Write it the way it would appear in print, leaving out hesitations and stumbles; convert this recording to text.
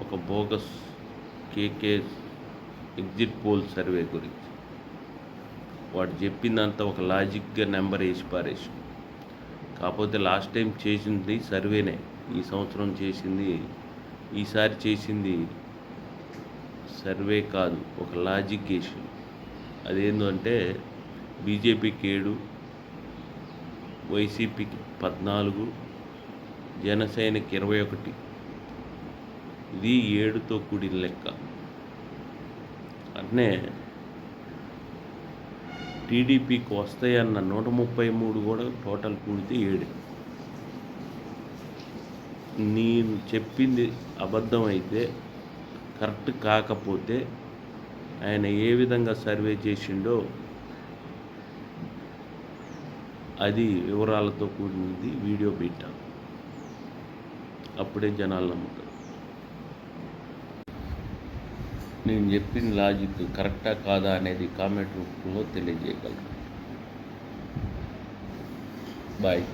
ఒక బోగస్ కేకే exit poll survey గురించి. వాడు చెప్పిందంతా ఒక లాజిక్గా నెంబర్ వేసి పారేసి. కాకపోతే లాస్ట్ టైం చేసింది సర్వేనే, ఈ సంవత్సరం చేసింది, ఈసారి చేసింది సర్వే కాదు, ఒక లాజిక్ వేసి. అదేంటంటే బీజేపీకి 7, వైసీపీకి 14, జనసేనకి 21. ఇది 7తో కూడిన లెక్క. అట్నే టీడీపీకి వస్తాయన్న 133 కూడా టోటల్ కూడితే 7. నేను చెప్పింది అబద్ధం అయితే, కరెక్ట్ కాకపోతే ఆయన ఏ విధంగా సర్వే చేసిండో అది వివరాలతో కూడినది వీడియో పెట్టాను. అప్పుడే జనాలు నమ్ముతారు. నేను చెప్పిన లాజిక్ కరెక్టా కాదా అనేది కామెంట్ రూపంలో తెలియజేయగలరు. బాయ్.